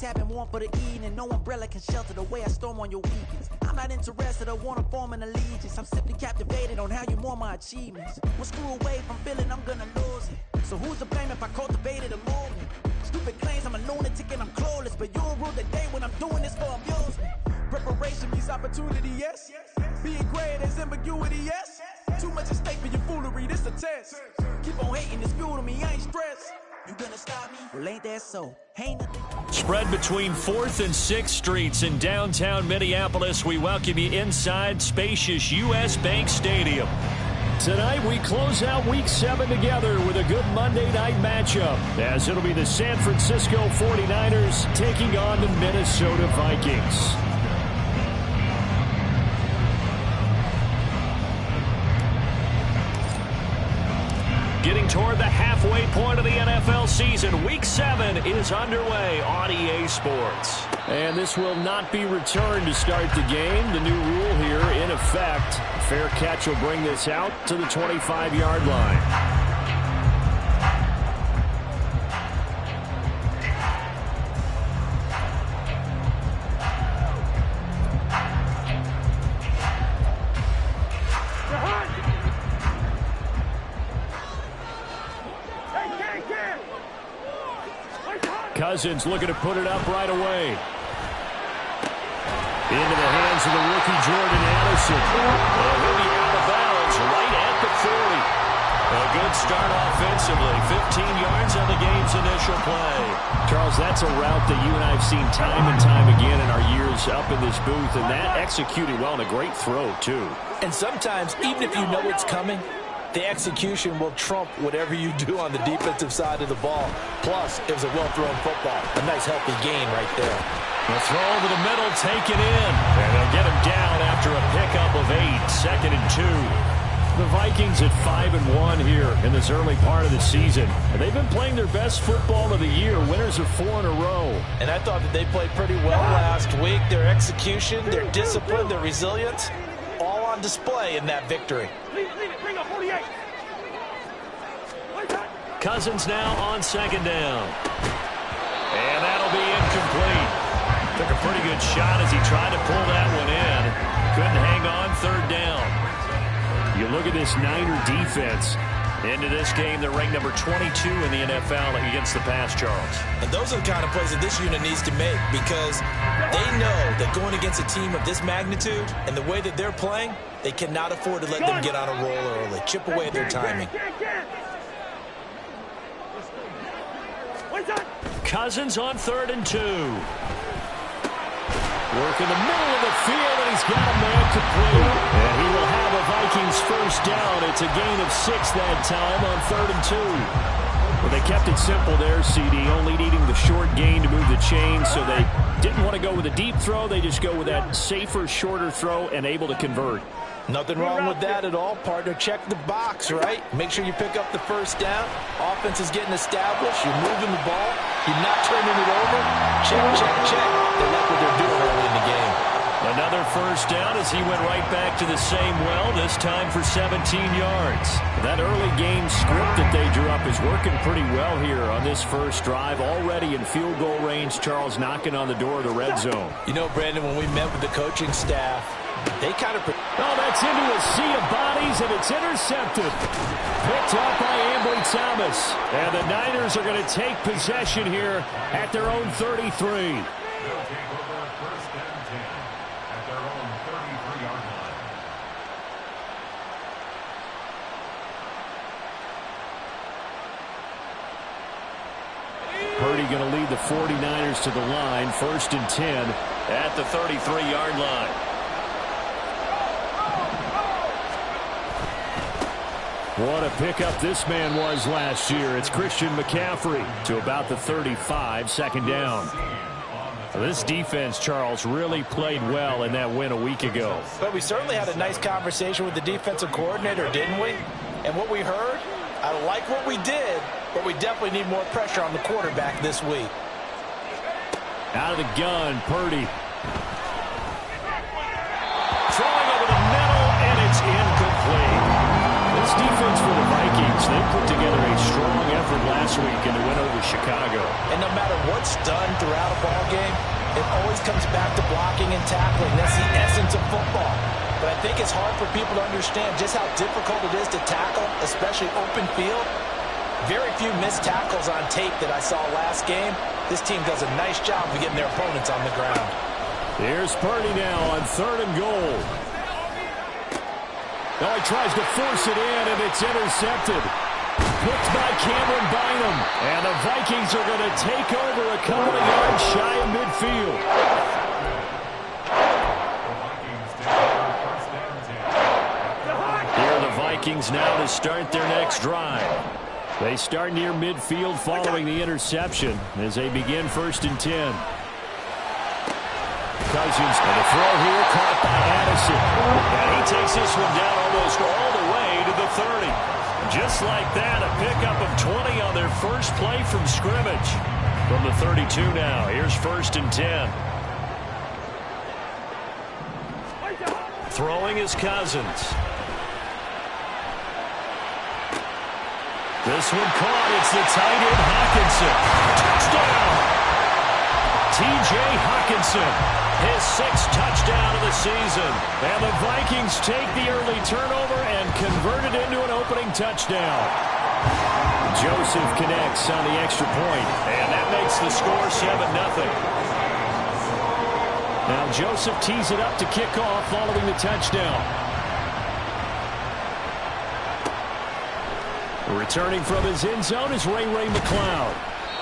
cabin warm for the evening. No umbrella can shelter the way I storm on your weekends. I'm not interested or want to form an allegiance. I'm simply captivated on how you more my achievements. Well, screw away from feeling I'm gonna lose it. So who's to blame if I cultivated a movement? Stupid claims I'm a lunatic and I'm clueless, but you'll rule the day when I'm doing this for amusement. Preparation means opportunity, yes. Being great is ambiguity, yes. Too much at stake for your foolery, this a test. Keep on hating, it's fuel to me, I ain't stressed. You gonna stop me? Well, ain't that so? Ain't nothing. Spread between 4th and 6th Streets in downtown Minneapolis. We welcome you inside spacious U.S. Bank Stadium. Tonight, we close out Week 7 together with a good Monday night matchup, as it'll be the San Francisco 49ers taking on the Minnesota Vikings. Getting toward the halfway point of the NFL season, Week 7 is underway on EA Sports. And this will not be returned to start the game. The new rule here in effect. Fair catch will bring this out to the 25-yard line. Cousins looking to put it up right away. Into the hands of the rookie Jordan Addison. And he'll be out of bounds right at the 40. A good start offensively. 15 yards on the game's initial play. Charles, that's a route that you and I have seen time and time again in our years up in this booth, and that executed well and a great throw, too. And sometimes, even if you know it's coming, the execution will trump whatever you do on the defensive side of the ball. Plus, it was a well-thrown football. A nice, healthy gain right there. The throw over the middle, taken in. And they'll get him down after a pickup of 8, 2nd and 2. The Vikings at 5-1 here in this early part of the season. And they've been playing their best football of the year. Winners of 4 in a row. And I thought that they played pretty well last week. Their execution, their discipline, their resilience, all on display in that victory. Cousins now on 2nd down. And that'll be incomplete. Took a pretty good shot as he tried to pull that one in. Couldn't hang on 3rd down. You look at this Niner defense. Into this game, they're ranked number 22 in the NFL against the pass, Charles. And those are the kind of plays that this unit needs to make, because they know that going against a team of this magnitude and the way that they're playing, they cannot afford to let them get on a roll early. Chip away at their timing. Cousins on 3rd and 2. Work in the middle of the field, and he's got a man complete. And he will have a Vikings first down. It's a gain of 6 that time on 3rd and 2. Well, they kept it simple there, CD, only needing the short gain to move the chain, so they didn't want to go with a deep throw. They just go with that safer, shorter throw and able to convert. Nothing wrong with that at all, partner. Check the box, right? Make sure you pick up the first down. Offense is getting established. You're moving the ball. You're not turning it over. Check, check, check. They like what they're doing early in the game. Another first down as he went right back to the same well, this time for 17 yards. That early game script that they drew up is working pretty well here on this first drive. Already in field goal range, Charles knocking on the door of the red zone. You know, Brandon, when we met with the coaching staff, they kind of... Oh, that's into a sea of bodies, and it's intercepted. Picked up by Ambry Thomas. And the Niners are going to take possession here at their own 33. Purdy going to lead the 49ers to the line. 1st and 10 at the 33-yard line. What a pickup this man was last year. It's Christian McCaffrey to about the 35, 2nd down. This defense, Charles, really played well in that win a week ago. But we certainly had a nice conversation with the defensive coordinator, didn't we? And what we heard, I like what we did, but we definitely need more pressure on the quarterback this week. Out of the gun, Purdy. Throwing over the middle, and it's incomplete. This defense for the Vikings, they put together a strong effort last week in the win over Chicago. And And no matter what's done throughout a ball game, it always comes back to blocking and tackling. That's the essence of football. But I think it's hard for people to understand just how difficult it is to tackle, especially open field. Very few missed tackles on tape that I saw last game. This team does a nice job of getting their opponents on the ground. Here's Purdy now on 3rd and goal. Now he tries to force it in, and it's intercepted. Picked by Cameron Bynum. And the Vikings are going to take over a couple of yards shy of midfield. Here are the Vikings now to start their next drive. They start near midfield following the interception as they begin 1st and 10. Cousins and the throw here caught by Addison. And he takes this one down almost all the way to the 30. Just like that, a pickup of 20 on their first play from scrimmage. From the 32 now, here's 1st and 10. Throwing is Cousins. This one caught. It's the tight end, Hockenson. Touchdown! T.J. Hockenson, his 6th touchdown of the season. And the Vikings take the early turnover and convert it into an opening touchdown. Joseph connects on the extra point, and that makes the score 7-0. Now Joseph tees it up to kick off following the touchdown. Returning from his end zone is Ray McLeod.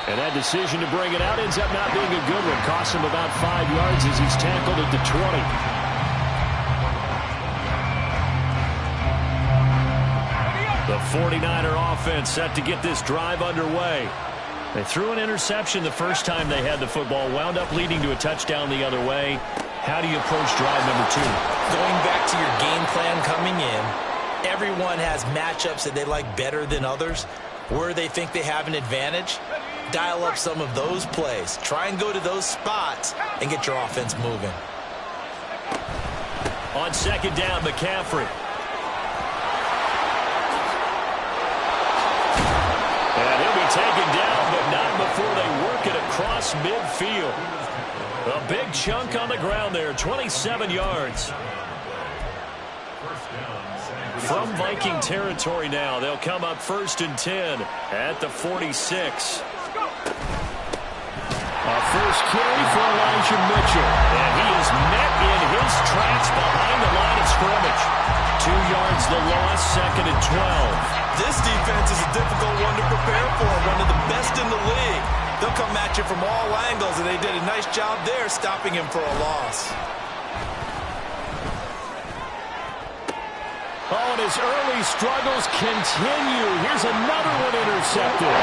And that decision to bring it out ends up not being a good one. Costs him about 5 yards as he's tackled at the 20. The 49er offense set to get this drive underway. They threw an interception the first time they had the football, wound up leading to a touchdown the other way. How do you approach drive number 2? Going back to your game plan coming in, everyone has matchups that they like better than others, where they think they have an advantage. Dial up some of those plays. Try and go to those spots and get your offense moving. On 2nd down, McCaffrey. And he'll be taken down, but not before they work it across midfield. A big chunk on the ground there, 27 yards. From Viking territory now, they'll come up 1st and 10 at the 46. A first carry for Elijah Mitchell. And he is met in his tracks behind the line of scrimmage. 2 yards the loss, 2nd and 12. This defense is a difficult one to prepare for, one of the best in the league. They'll come at you from all angles, and they did a nice job there stopping him for a loss. Oh, and his early struggles continue. Here's another one intercepted.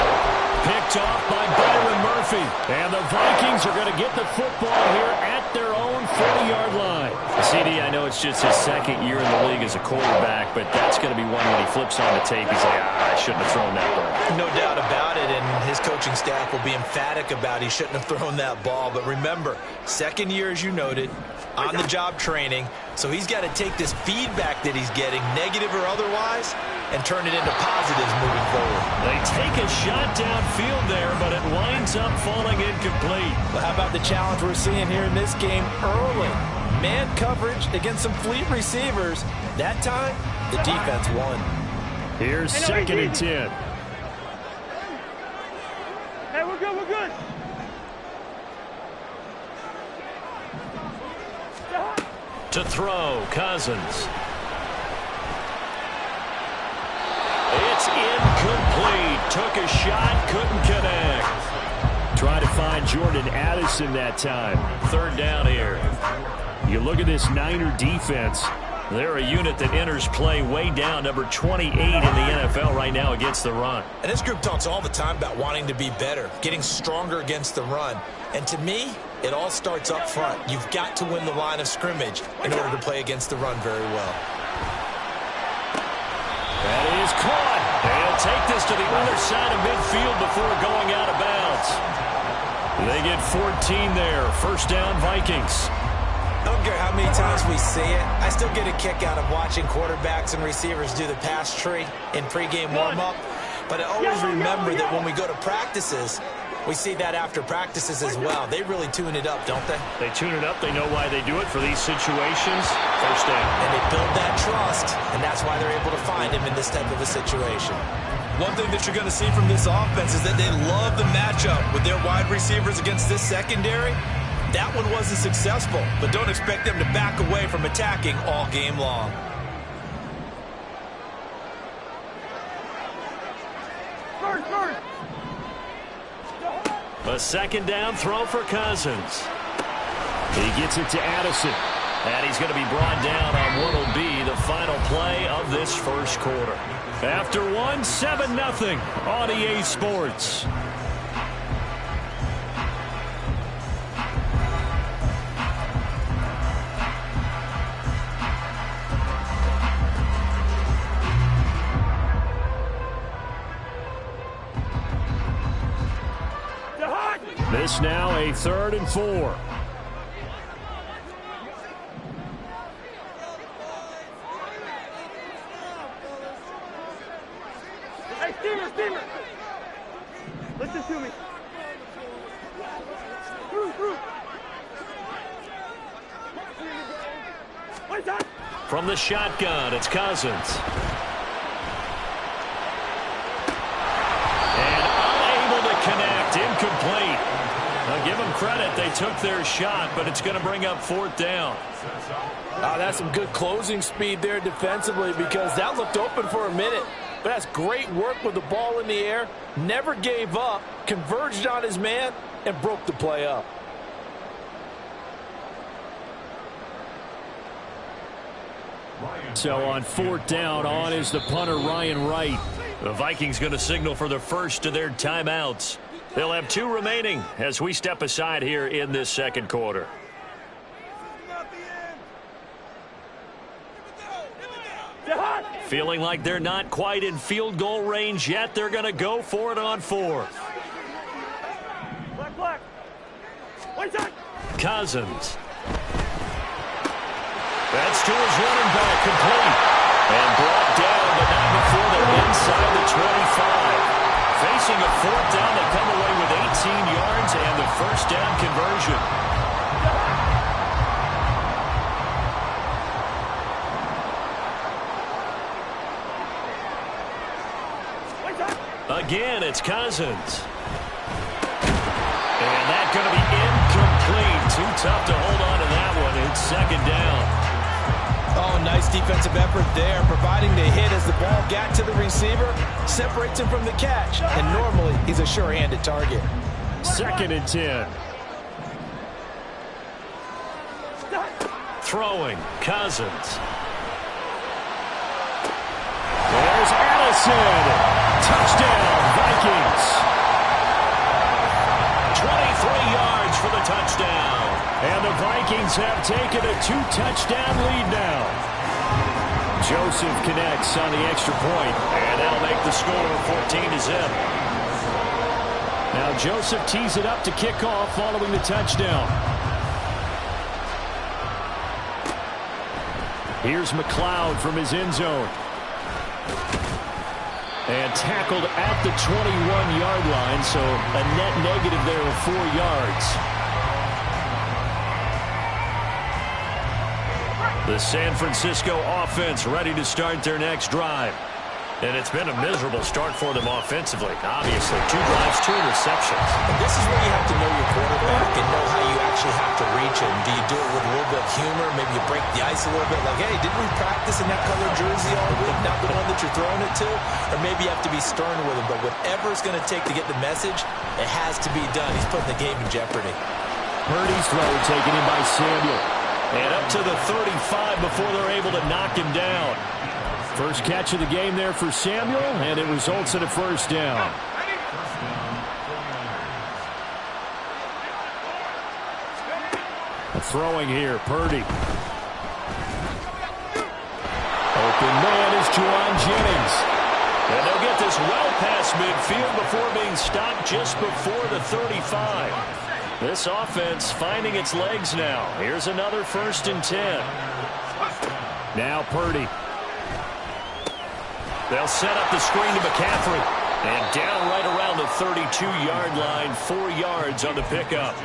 Picked off by Byron Murphy. And the Vikings are going to get the football here at their own 40-yard line. CD, I know it's just his 2nd year in the league as a quarterback, but that's going to be one when he flips on the tape. He's like, I shouldn't have thrown that ball. No doubt about it, and his coaching staff will be emphatic about he shouldn't have thrown that ball. But remember, 2nd year, as you noted, on-the-job training, so he's got to take this feedback that he's getting, negative or otherwise, and turn it into positives moving forward. They take a shot downfield there, but it winds up falling incomplete. Well, how about the challenge we're seeing here in this game early? Man coverage against some fleet receivers. That time, the defense won. Here's 2nd and 10. Hey, we're good, we're good. To throw, Cousins. It's incomplete. Took a shot, couldn't connect. Try to find Jordan Addison that time. 3rd down here. You look at this Niner defense. They're a unit that enters play way down, number 28 in the NFL right now against the run. And this group talks all the time about wanting to be better, getting stronger against the run. And to me, it all starts up front. You've got to win the line of scrimmage in order to play against the run very well. That is caught. They'll take this to the other side of midfield before going out of bounds. They get 14 there. 1st down, Vikings. I don't care how many times we see it. I still get a kick out of watching quarterbacks and receivers do the pass tree in pregame warm-up. But I always remember that when we go to practices, We see that after practices as well. They really tune it up, don't they? They tune it up. They know why they do it for these situations. First down. And they build that trust, and that's why they're able to find him in this type of a situation. One thing that you're going to see from this offense is that they love the matchup with their wide receivers against this secondary. That one wasn't successful, but don't expect them to back away from attacking all game long. A second down throw for Cousins. He gets it to Addison. And he's going to be brought down on what will be the final play of this first quarter. After one, 7-0 on EA Sports. This now a 3rd and 4. Hey, Steamer! Listen to me. Through. From the shotgun, it's Cousins. And unable to connect, incomplete. Now give them credit, they took their shot, but it's going to bring up 4th down. That's some good closing speed there defensively, because that looked open for a minute. But that's great work with the ball in the air. Never gave up, converged on his man, and broke the play up. So on 4th down, on is the punter, Ryan Wright. The Vikings going to signal for the first of their timeouts. They'll have 2 remaining as we step aside here in this second quarter. Feeling like they're not quite in field goal range yet. They're going to go for it on 4th. Black. Cousins. That's to his running back, complete. And brought down, but not before they're inside the 25. Facing a 4th down, they come away with 18 yards and the first down conversion. Again, it's Cousins. And that's going to be incomplete. Too tough to hold on to that one. It's 2nd down. Oh, nice defensive effort there, providing the hit as the ball got to the receiver, separates him from the catch, and normally he's a sure-handed target. 2nd and 10. Throwing, Cousins. There's Addison. Touchdown, Vikings. 23 yards for the touchdown. And the Vikings have taken a 2-touchdown lead now. Joseph connects on the extra point, and that'll make the score 14-0. Now Joseph tees it up to kick off following the touchdown. Here's McLeod from his end zone. And tackled at the 21-yard line, so a net negative there of 4 yards. The San Francisco offense ready to start their next drive. And it's been a miserable start for them offensively. Obviously, 2 drives, 2 interceptions. And this is where you have to know your quarterback and know how you actually have to reach him. Do you do it with a little bit of humor? Maybe you break the ice a little bit, like, hey, didn't we practice in that color jersey all week, not the one that you're throwing it to? Or maybe you have to be stern with him. But whatever it's going to take to get the message, it has to be done. He's putting the game in jeopardy. Purdy's throw taken in by Samuel. And up to the 35 before they're able to knock him down. First catch of the game there for Samuel, and it results in a first down. Throwing here, Purdy. Open man is Juwan Jennings. And they'll get this well past midfield before being stopped just before the 35. This offense finding its legs now. Here's another 1st and 10. Now Purdy. They'll set up the screen to McCaffrey. And down right around the 32-yard line, 4 yards on the pickup.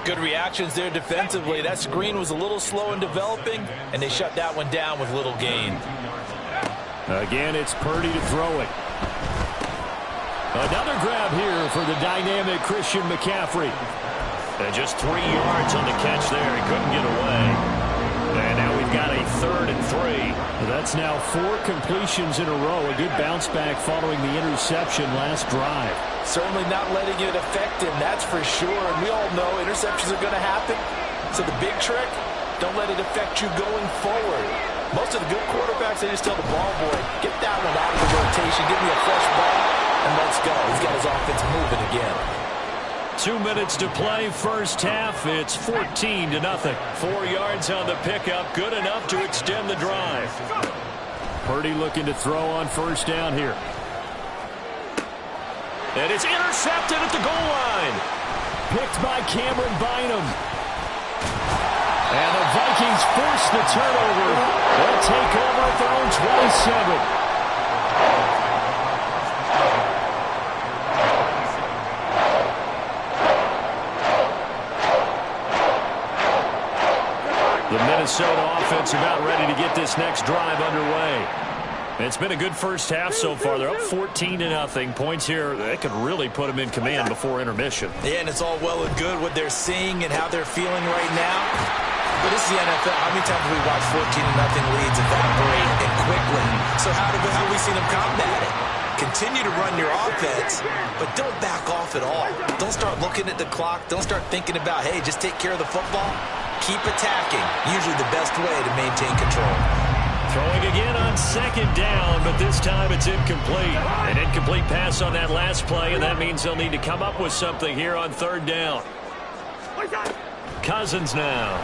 Good reactions there defensively. That screen was a little slow in developing, and they shut that one down with little gain. Again, it's Purdy to throw it. Another grab here for the dynamic Christian McCaffrey. And just 3 yards on the catch there. He couldn't get away. And now we've got a 3rd and 3. That's now 4 completions in a row. A good bounce back following the interception last drive. Certainly not letting it affect him, that's for sure. And we all know interceptions are going to happen. So the big trick, don't let it affect you going forward. Most of the good quarterbacks, they just tell the ball boy, get that one out of the rotation, give me a fresh ball, and let's go. He's got his offense moving again. 2 minutes to play, first half. It's 14-0. 4 yards on the pickup, good enough to extend the drive. Purdy looking to throw on first down here. And it's intercepted at the goal line. Picked by Cameron Bynum. And the Vikings force the turnover. They'll take over at their own 27. The Minnesota offense about ready to get this next drive underway. It's been a good first half so far. They're up 14-0. Points here, they could really put them in command before intermission. Yeah, and it's all well and good what they're seeing and how they're feeling right now. But this is the NFL. How many times have we watched 14-0 leads evaporate and quickly? So how have we seen them combat it? Continue to run your offense, but don't back off at all. Don't start looking at the clock. Don't start thinking about, hey, just take care of the football. Keep attacking. Usually the best way to maintain control. Throwing again on second down, but this time it's incomplete. An incomplete pass on that last play, and that means they'll need to come up with something here on third down. Cousins now.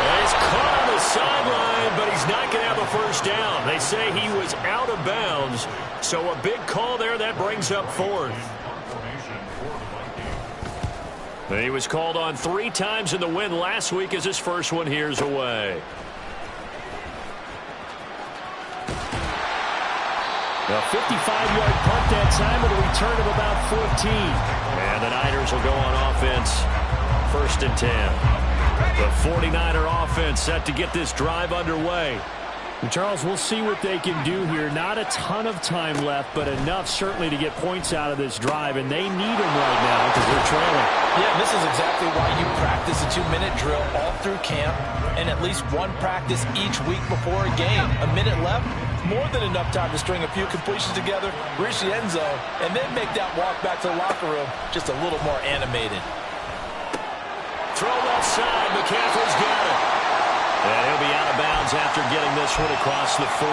And he's caught on the sideline, but he's not going to have a first down. They say he was out of bounds, so a big call there. That brings up fourth. He was called on 3 times in the win last week as his first one here's away. A 55-yard punt that time with a return of about 14. And the Niners will go on offense, 1st and 10. The 49er offense set to get this drive underway. And Charles, we'll see what they can do here. Not a ton of time left, but enough certainly to get points out of this drive, and they need them right now because they're trailing. Yeah, this is exactly why you practice a 2-minute drill all through camp and at least one practice each week before a game. A minute left, more than enough time to string a few completions together, reach the end zone, and then make that walk back to the locker room just a little more animated. Throw left side, McCaffrey's got it. And he'll be out of bounds after getting this one across the 40.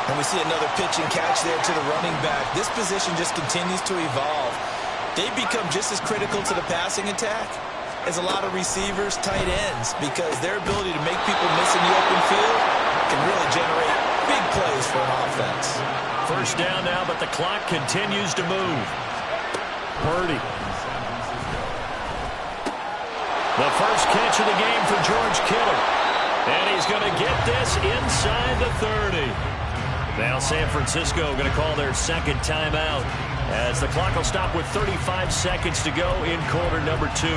And we see another pitch and catch there to the running back. This position just continues to evolve. They become just as critical to the passing attack as a lot of receivers, tight ends, because their ability to make people miss in the open field can really generate big plays for an offense. First down now, but the clock continues to move. Purdy. The first catch of the game for George Kittle. And he's going to get this inside the 30. Now San Francisco going to call their second timeout as the clock will stop with 35 seconds to go in quarter number 2.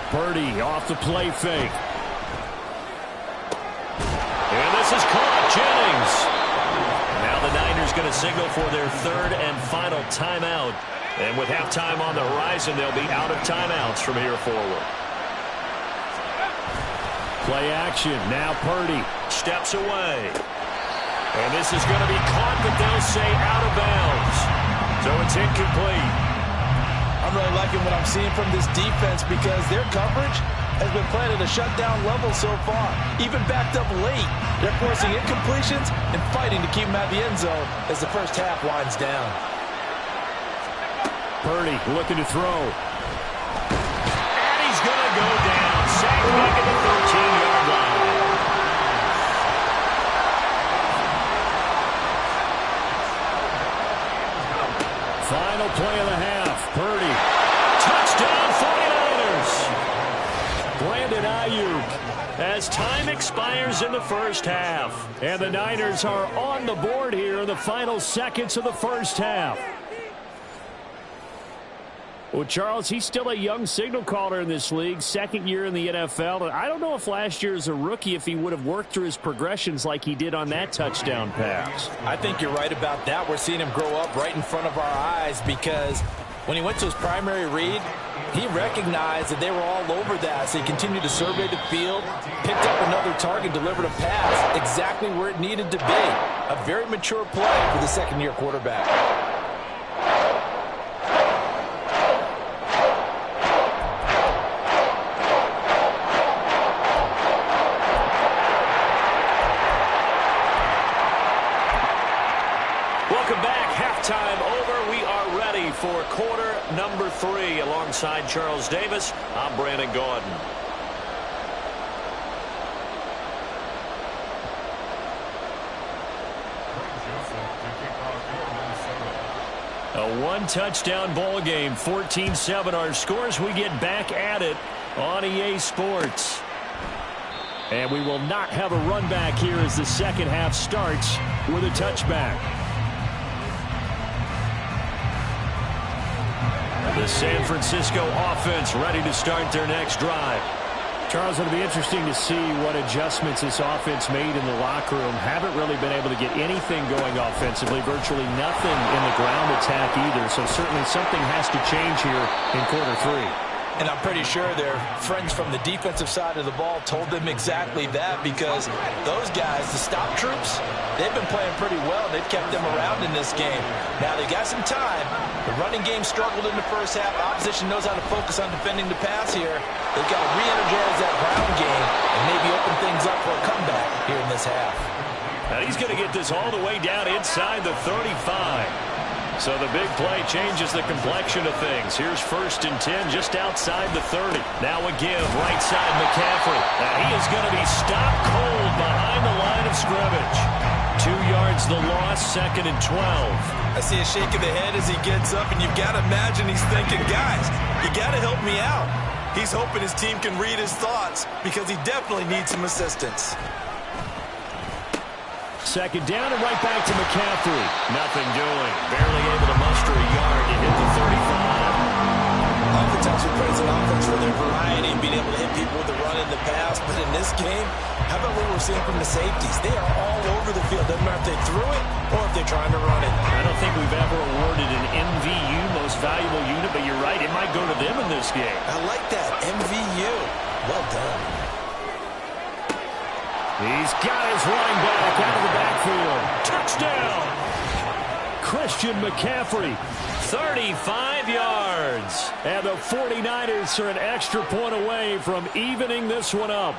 Purdy off the play fake. And this is caught. Jennings. Now the Niners going to signal for their 3rd and final timeout. And with halftime on the horizon, they'll be out of timeouts from here forward. Play action. Now Purdy steps away. And this is going to be caught, but they'll say out of bounds. So it's incomplete. I'm really liking what I'm seeing from this defense because their coverage has been played at a shutdown level so far. Even backed up late, they're forcing incompletions and fighting to keep them at the end zone as the first half winds down. Purdy looking to throw. And he's going to go down. Sacked back at the 13-yard line. Final play of the half. Purdy. Touchdown 49ers. Brandon expires in the first half. And the Niners are on the board here in the final seconds of the first half. Well, Charles, he's still a young signal caller in this league, second year in the NFL. And I don't know if last year as a rookie, if he would have worked through his progressions like he did on that touchdown pass. I think you're right about that. We're seeing him grow up right in front of our eyes because when he went to his primary read, he recognized that they were all over that. So he continued to survey the field, picked up another target, delivered a pass exactly where it needed to be. A very mature play for the second-year quarterback. Time over. We are ready for quarter number 3. Alongside Charles Davis, I'm Brandon Gaudin. A one-touchdown ball game, 14-7 our scores. We get back at it on EA Sports. And we will not have a run back here as the second half starts with a touchback. The San Francisco offense ready to start their next drive. Charles, it'll be interesting to see what adjustments this offense made in the locker room. Haven't really been able to get anything going offensively. Virtually nothing in the ground attack either. So certainly something has to change here in quarter 3. And I'm pretty sure their friends from the defensive side of the ball told them exactly that because those guys, the stop troops, they've been playing pretty well. They've kept them around in this game. Now they got some time. The running game struggled in the first half. Opposition knows how to focus on defending the pass here. They've got to re-energize that ground game and maybe open things up for a comeback here in this half. Now he's going to get this all the way down inside the 35. So the big play changes the complexion of things. Here's 1st and 10 just outside the 30. Now a give, right side McCaffrey. Now he is going to be stopped cold behind the line of scrimmage. 2 yards the loss, 2nd and 12. I see a shake of the head as he gets up, and you've got to imagine he's thinking, guys, you got to help me out. He's hoping his team can read his thoughts because he definitely needs some assistance. 2nd down and right back to McCaffrey. Nothing doing. Barely able to muster a yard to hit the 35. Oftentimes we praise an offense for their variety and being able to hit people with the run and the pass. But in this game, how about what we're seeing from the safeties? They are all over the field. Doesn't matter if they threw it or if they're trying to run it. I don't think we've ever awarded an MVU, most valuable unit, but you're right. It might go to them in this game. I like that. MVU. Well done. He's got his running back out of the backfield. Touchdown! Christian McCaffrey, 35 yards. And the 49ers are an extra point away from evening this one up.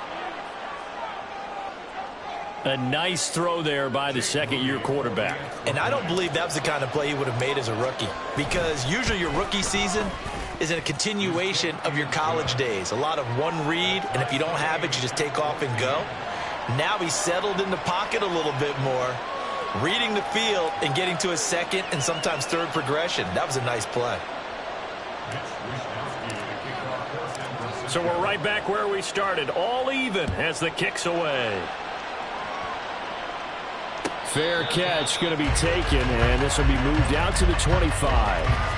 A nice throw there by the second-year quarterback. And I don't believe that was the kind of play he would have made as a rookie, because usually your rookie season is a continuation of your college days. A lot of one read, and if you don't have it, you just take off and go. Now he's settled in the pocket a little bit more, reading the field and getting to his second and sometimes third progression. That was a nice play. So we're right back where we started, all even as the kick's away. Fair catch going to be taken, and this will be moved out to the 25.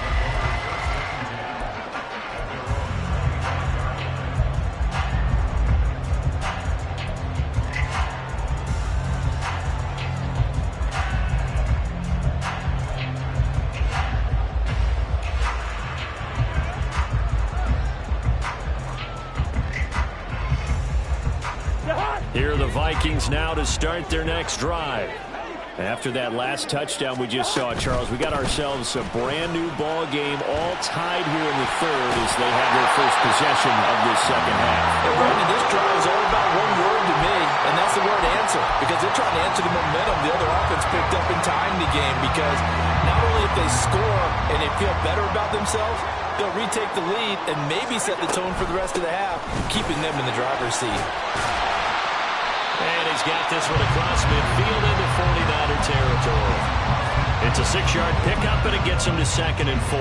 Here are the Vikings now to start their next drive. After that last touchdown we just saw, Charles, we got ourselves a brand new ball game, all tied here in the third as they have their first possession of this second half. Hey, Brandon, this drive is all about one word to me, and that's the word answer, because they're trying to answer the momentum the other offense picked up in tying the game, because not only if they score and they feel better about themselves, they'll retake the lead and maybe set the tone for the rest of the half, keeping them in the driver's seat. And he's got this one across midfield into 49er territory. It's a 6-yard pickup, and it gets him to 2nd and 4.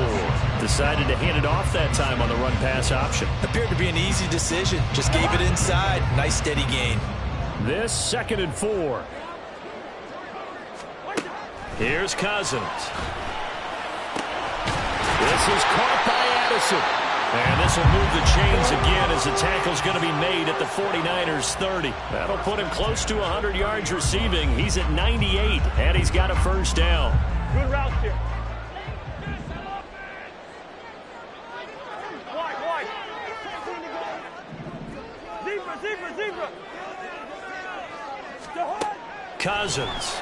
Decided to hand it off that time on the run-pass option. Appeared to be an easy decision. Just gave it inside. Nice steady gain. This 2nd and 4. Here's Cousins. This is caught by Addison. And this will move the chains again as the tackle's going to be made at the 49ers 30. That'll put him close to 100 yards receiving. He's at 98, and he's got a first down. Good route here. Wide. Zebra. Cousins.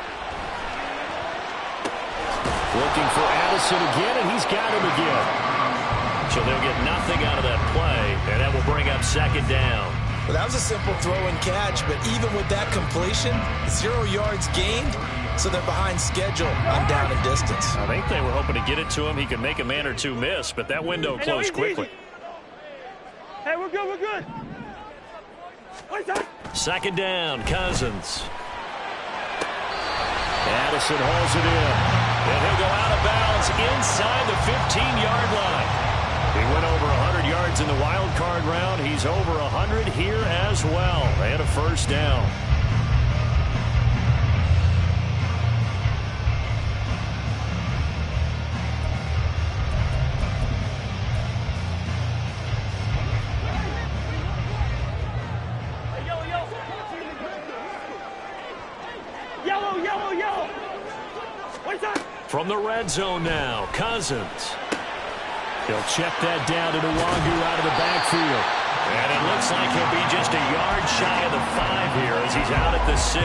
Looking for Addison again, and he's got him again. So they'll get nothing out of that play, and that will bring up 2nd down. Well, that was a simple throw and catch, but even with that completion, 0 yards gained, so they're behind schedule on down and distance. I think they were hoping to get it to him. He could make a man or two miss, but that window closed quickly. Hey, we're good. Wait, 2nd down, Cousins. Addison hauls it in, and he'll go out of bounds inside the 15-yard line. He went over 100 yards in the wild card round. He's over 100 here as well, and a first down. Yellow. From the red zone now, Cousins. He'll check that down to Nwangu out of the backfield. And it looks like he'll be just a yard shy of the 5 here as he's out at the 6.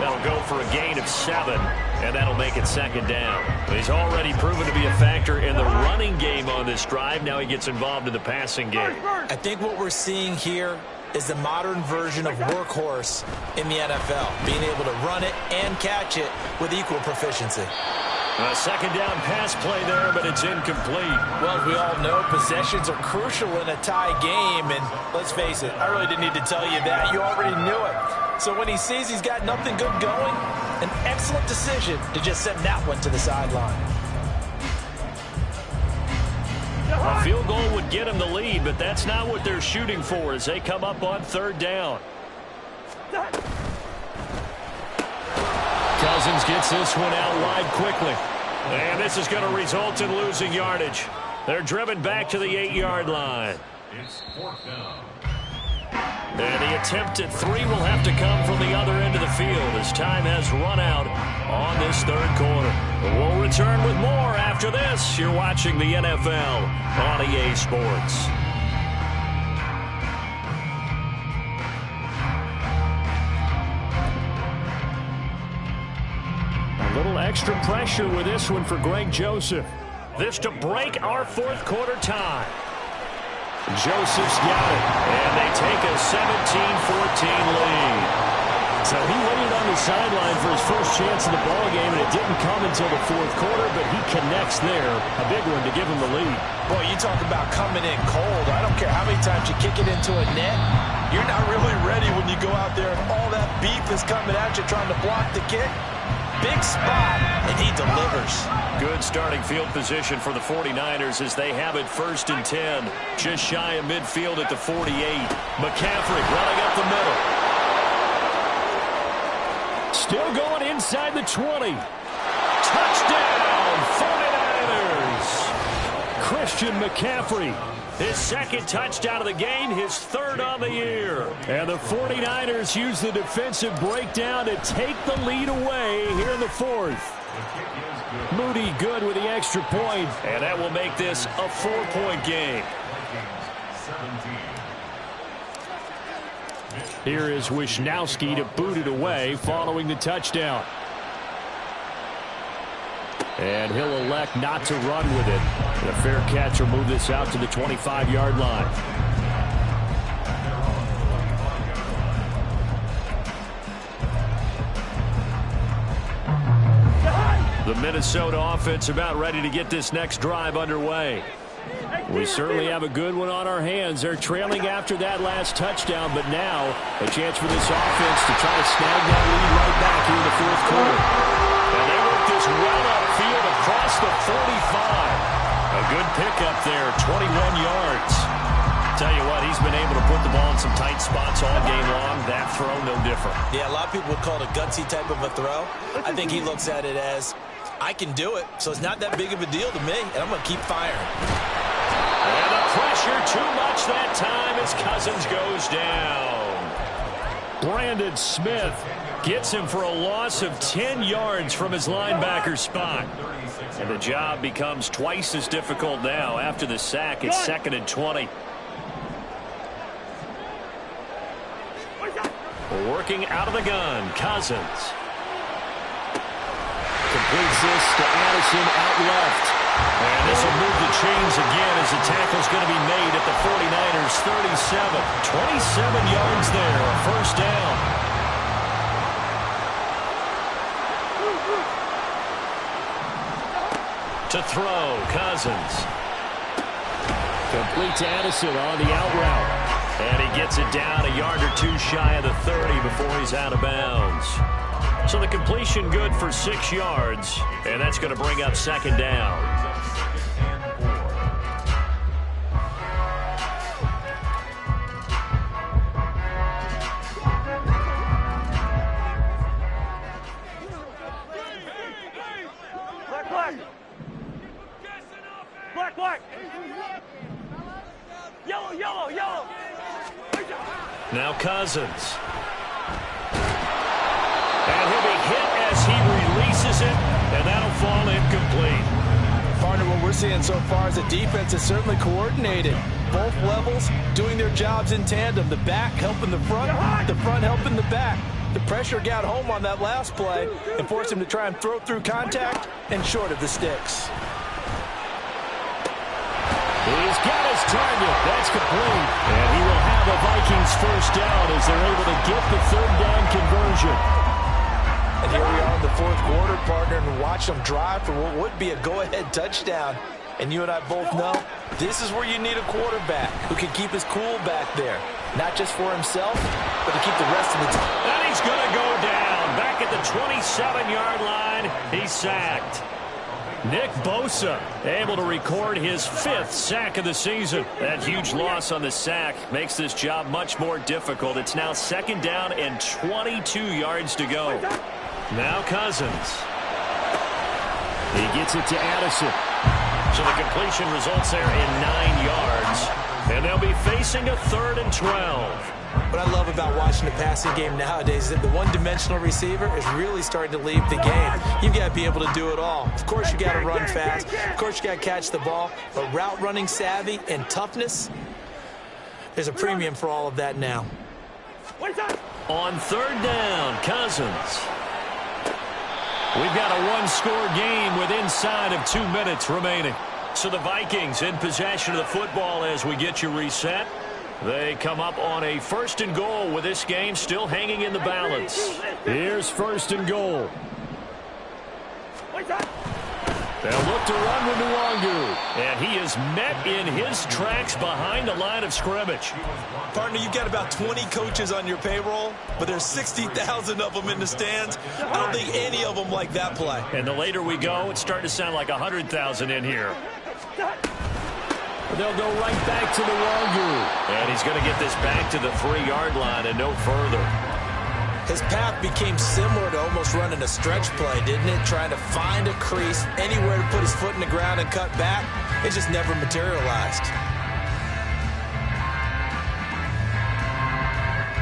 That'll go for a gain of 7, and that'll make it 2nd down. He's already proven to be a factor in the running game on this drive. Now he gets involved in the passing game. I think what we're seeing here is the modern version of workhorse in the NFL, being able to run it and catch it with equal proficiency. A 2nd down pass play there, but it's incomplete. Well, as we all know, possessions are crucial in a tie game, and let's face it, I really didn't need to tell you that. You already knew it. So when he sees he's got nothing good going, an excellent decision to just send that one to the sideline. A field goal would get him the lead, but that's not what they're shooting for as they come up on 3rd down. Cousins gets this one out wide quickly. And this is going to result in losing yardage. They're driven back to the 8-yard line. It's 4th down. And the attempt at 3 will have to come from the other end of the field as time has run out on this 3rd quarter. We'll return with more after this. You're watching the NFL on EA Sports. A little extra pressure with this one for Greg Joseph. This to break our 4th quarter tie. Joseph's got it, and they take a 17-14 lead. So he waited on the sideline for his first chance in the ballgame, and it didn't come until the 4th quarter, but he connects there. A big one to give him the lead. Boy, you talk about coming in cold. I don't care how many times you kick it into a net. You're not really ready when you go out there and all that beef is coming at you trying to block the kick. Big spot, and he delivers. Good starting field position for the 49ers as they have it 1st and 10. Just shy of midfield at the 48. McCaffrey running up the middle. Still going inside the 20. Touchdown, 49ers. Christian McCaffrey. His 2nd touchdown of the game, his 3rd on the year. And the 49ers use the defensive breakdown to take the lead away here in the 4th. Moody good with the extra point, and that will make this a 4-point game. Here is Wisnowski to boot it away following the touchdown. And he'll elect not to run with it. And a fair catch will move this out to the 25-yard line. The Minnesota offense about ready to get this next drive underway. We certainly have a good one on our hands. They're trailing after that last touchdown, but now a chance for this offense to try to snag that lead right back here in the 4th quarter. And they work this well upfield across the 45. A good pickup there, 21 yards. Tell you what, he's been able to put the ball in some tight spots all game long. That throw, no different. Yeah, a lot of people would call it a gutsy type of a throw. I think he looks at it as, I can do it, so it's not that big of a deal to me, and I'm going to keep firing. And the pressure too much that time as Cousins goes down. Brandon Smith gets him for a loss of 10 yards from his linebacker spot. And the job becomes twice as difficult now after the sack. It's 2nd and 20. Working out of the gun, Cousins. Completes this to Addison out left. And this will move the chains again as the tackle's going to be made at the 49ers 37. 27 yards there, a first down. To throw, Cousins. Complete to Addison on the out route. And he gets it down a yard or two shy of the 30 before he's out of bounds. So the completion good for 6 yards, and that's going to bring up 2nd down. Black. Yellow. Now Cousins. And he'll be hit as he releases it, and that'll fall incomplete. Partner, what we're seeing so far is the defense is certainly coordinated. Both levels doing their jobs in tandem. The back helping the front helping the back. The pressure got home on that last play and forced him to try and throw through contact and short of the sticks. He's got his target. That's complete. And he will have a Vikings first down as they're able to get the 3rd down conversion. And here we are in the 4th quarter, partner, and watch them drive for what would be a go-ahead touchdown. And you and I both know this is where you need a quarterback who can keep his cool back there. Not just for himself, but to keep the rest of the team. And he's going to go down. Back at the 27-yard line, he's sacked. Nick Bosa able to record his 5th sack of the season. That huge loss on the sack makes this job much more difficult. It's now 2nd down and 22 yards to go. Now Cousins. He gets it to Addison. So the completion results there in 9 yards. And they'll be facing a 3rd and 12. What I love about watching the passing game nowadays is that the one-dimensional receiver is really starting to leave the game. You've got to be able to do it all. Of course, you got to run fast. Of course, you got to catch the ball. But route running savvy and toughness, there's a premium for all of that now. On 3rd down, Cousins. We've got a one-score game with inside of 2 minutes remaining. So the Vikings in possession of the football as we get you reset. They come up on a 1st and goal with this game still hanging in the balance. Here's 1st and goal. They'll look to run with Nwangu. And he is met in his tracks behind the line of scrimmage. Partner, you've got about 20 coaches on your payroll, but there's 60,000 of them in the stands. I don't think any of them like that play. And the later we go, it's starting to sound like 100,000 in here. They'll go right back to Nwangu. And he's going to get this back to the 3-yard line and no further. His path became similar to almost running a stretch play, didn't it? Trying to find a crease, anywhere to put his foot in the ground and cut back. It just never materialized.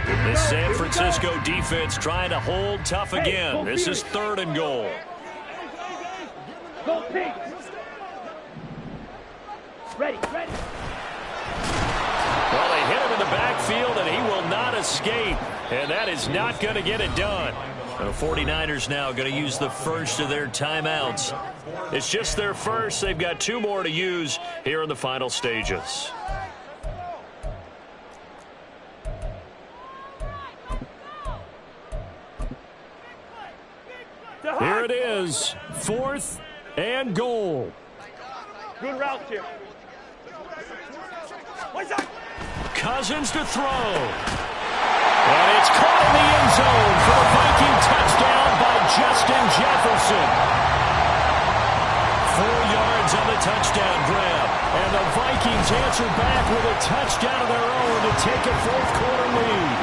The San Francisco defense trying to hold tough again. This is 3rd and goal. Go pink. Ready. Well, they hit him in the backfield, and he will not escape. And that is not going to get it done. The 49ers now going to use the first of their timeouts. It's just their first. They've got 2 more to use here in the final stages. Here it is, 4th and goal. Good route here. Cousins to throw. And it's caught in the end zone for a Viking touchdown by Justin Jefferson. 4 yards on the touchdown grab. And the Vikings answer back with a touchdown of their own to take a fourth-quarter lead.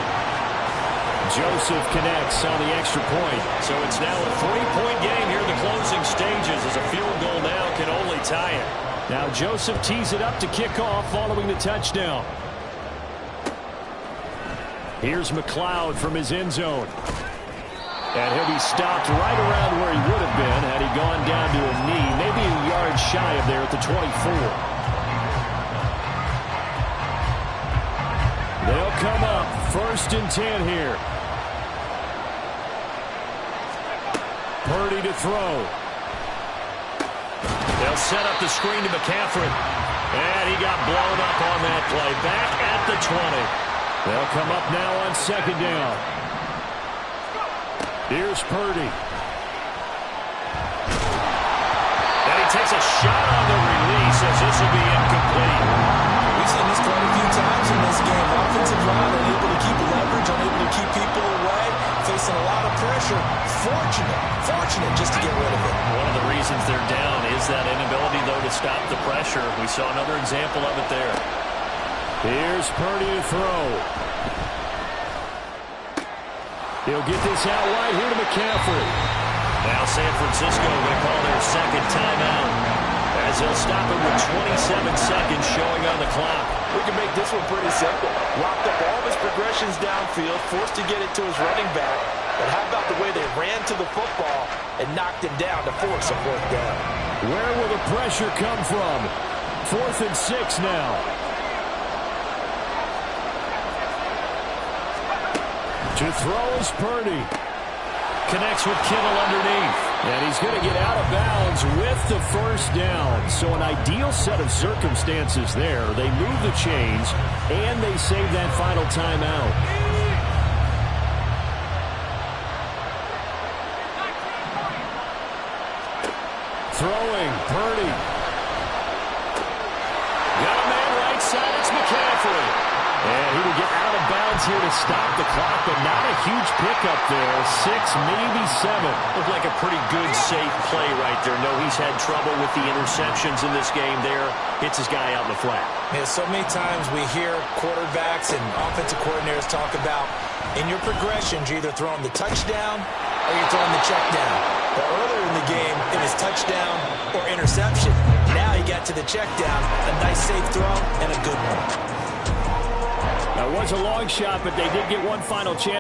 Joseph connects on the extra point. So it's now a 3-point game here in the closing stages as a field goal now can only tie it. Now Joseph tees it up to kick off following the touchdown. Here's McLeod from his end zone. And he'll be stopped right around where he would have been had he gone down to a knee, maybe a yard shy of there at the 24. They'll come up 1st and 10 here. Purdy to throw. They'll set up the screen to McCaffrey. And he got blown up on that play. Back at the 20. They'll come up now on 2nd down. Here's Purdy. And he takes a shot on the release as this will be incomplete. We've seen this quite a few times in this game. Offensive line unable to keep leverage, unable to keep people away, facing a lot of pressure. Fortunate just to get rid of it. One of the reasons they're down is that inability, though, to stop the pressure. We saw another example of it there. Here's Purdy to throw. He'll get this out wide here to McCaffrey. Now San Francisco will call their 2nd timeout as they'll stop it with 27 seconds showing on the clock. We can make this one pretty simple. Locked up all of his progressions downfield, forced to get it to his running back. But how about the way they ran to the football and knocked him down to force a 4th down? Where will the pressure come from? 4th and 6 now. To throw is Purdy. Connects with Kittle underneath. And he's going to get out of bounds with the 1st down. So an ideal set of circumstances there. They move the chains, and they save that final timeout. Throwing, Purdy. Got a man right side, it's McCaffrey. And he will get out of bounds here to stop the clock, but not a huge pickup there. 6, maybe 7. Looked like a pretty good, safe play right there. No, he's had trouble with the interceptions in this game there. Hits his guy out in the flat. Yeah, so many times we hear quarterbacks and offensive coordinators talk about in your progressions, you're either throwing the touchdown or you're throwing the check down. But earlier in the game, it was touchdown or interception. Now he got to the check down, a nice safe throw, and a good one. That was a long shot, but they did get one final chance.